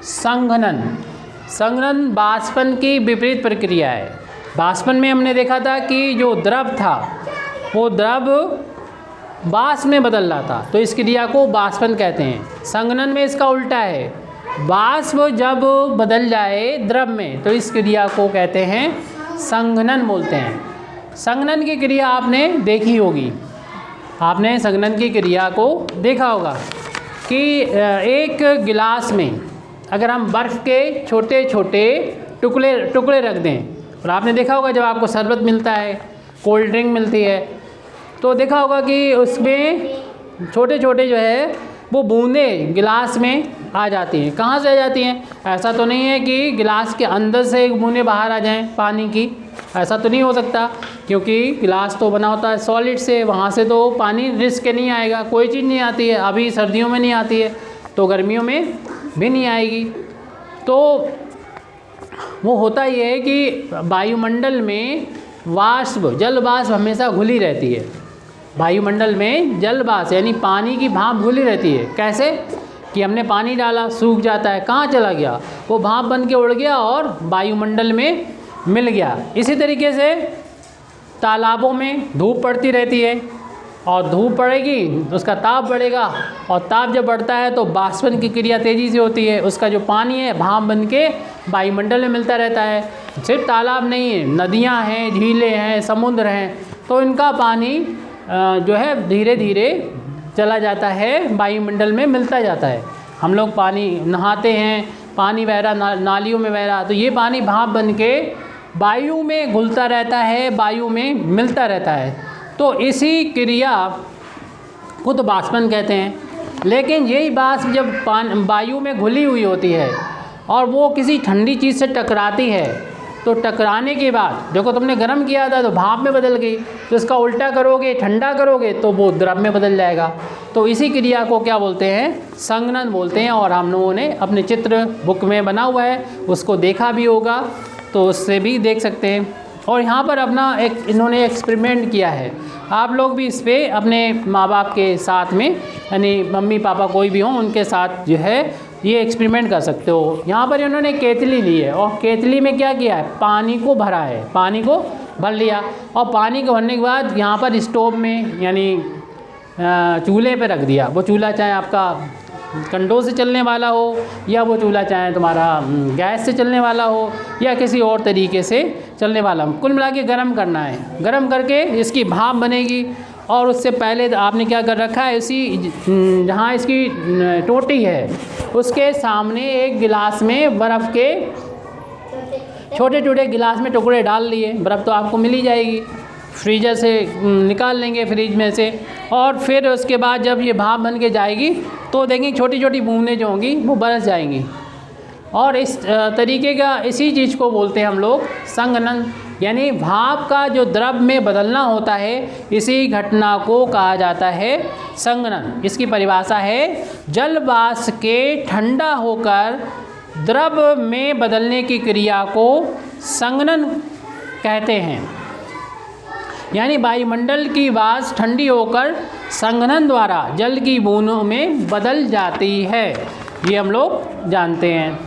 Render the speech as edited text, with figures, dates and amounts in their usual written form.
संघनन। संघनन बाष्पन की विपरीत प्रक्रिया है। बाष्पन में हमने देखा था कि जो द्रव था वो द्रव वाष्प में बदल रहा था, तो इस क्रिया को बाष्पन कहते हैं। संघनन में इसका उल्टा है, वाष्प जब बदल जाए द्रव में तो इस क्रिया को कहते हैं संघनन बोलते हैं। संघनन की क्रिया आपने देखी होगी, आपने संघनन की क्रिया को देखा होगा कि एक गिलास में अगर हम बर्फ़ के छोटे छोटे टुकड़े रख दें, और आपने देखा होगा जब आपको शरबत मिलता है, कोल्ड ड्रिंक मिलती है, तो देखा होगा कि उसमें छोटे छोटे जो है वो बूंदें गिलास में आ जाती हैं। कहाँ से आ जाती हैं? ऐसा तो नहीं है कि गिलास के अंदर से बूंदें बाहर आ जाएं पानी की, ऐसा तो नहीं हो सकता, क्योंकि गिलास तो बना होता है सॉलिड से, वहाँ से तो पानी रिस्क के नहीं आएगा, कोई चीज़ नहीं आती है। अभी सर्दियों में नहीं आती है तो गर्मियों में भी नहीं आएगी। तो वो होता ये है कि वायुमंडल में वाष्प, जल वाष्प हमेशा घुली रहती है। वायुमंडल में जल वाष्प यानी पानी की भाप घुली रहती है। कैसे? कि हमने पानी डाला, सूख जाता है, कहाँ चला गया? वो भाप बन के उड़ गया और वायुमंडल में मिल गया। इसी तरीके से तालाबों में धूप पड़ती रहती है, और धूप पड़ेगी उसका ताप बढ़ेगा, और ताप जब बढ़ता है तो बाष्पन की क्रिया तेज़ी से होती है। उसका जो पानी है भाप बन के वायुमंडल में मिलता रहता है। सिर्फ तालाब नहीं है, नदियाँ हैं, झीलें हैं, समुद्र हैं, तो इनका पानी जो है धीरे धीरे चला जाता है, वायुमंडल में मिलता जाता है। हम लोग पानी नहाते हैं, पानी बह रहा, नालियों में बह रहा, तो ये पानी भाप बन के वायु में घुलता रहता है, वायु में मिलता रहता है। तो इसी क्रिया को तो बाष्पन कहते हैं। लेकिन यही वाष्प जब वायु में घुली हुई होती है और वो किसी ठंडी चीज़ से टकराती है, तो टकराने के बाद देखो तुमने गर्म किया था तो भाप में बदल गई, तो इसका उल्टा करोगे, ठंडा करोगे तो वो द्रव में बदल जाएगा। तो इसी क्रिया को क्या बोलते हैं? संघनन बोलते हैं। और हम लोगों ने अपने चित्र बुक में बना हुआ है, उसको देखा भी होगा, तो उससे भी देख सकते हैं। और यहाँ पर अपना एक इन्होंने एक्सपेरिमेंट किया है, आप लोग भी इस पर अपने माँ बाप के साथ में, यानी मम्मी पापा कोई भी हों उनके साथ जो है ये एक्सपेरिमेंट कर सकते हो। यहाँ पर इन्होंने केतली ली है, और केतली में क्या किया है? पानी को भरा है, पानी को भर लिया, और पानी को भरने के बाद यहाँ पर स्टोव में यानी चूल्हे पे रख दिया। वो चूल्हा चाहे आपका कंडों से चलने वाला हो, या वो चूल्हा चाहे तुम्हारा गैस से चलने वाला हो, या किसी और तरीके से चलने वाला हो, कुल मिला के गर्म करना है। गर्म करके इसकी भाप बनेगी, और उससे पहले आपने क्या कर रखा है, इसी जहाँ इसकी टोटी है उसके सामने एक गिलास में बर्फ़ के छोटे छोटे गिलास में टुकड़े डाल लिए। बर्फ़ तो आपको मिल ही जाएगी, फ्रीजर से निकाल लेंगे फ्रिज में से, और फिर उसके बाद जब ये भाप बन के जाएगी तो देखेंगे छोटी छोटी बूंदें जो होंगी वो बरस जाएंगी। और इस तरीके का, इसी चीज़ को बोलते हैं हम लोग संघनन, यानी भाप का जो द्रव में बदलना होता है, इसी घटना को कहा जाता है संघनन। इसकी परिभाषा है जल वाष्प के ठंडा होकर द्रव में बदलने की क्रिया को संघनन कहते हैं। यानी वायुमंडल की वाष्प ठंडी होकर संघनन द्वारा जल की बूंदों में बदल जाती है, ये हम लोग जानते हैं।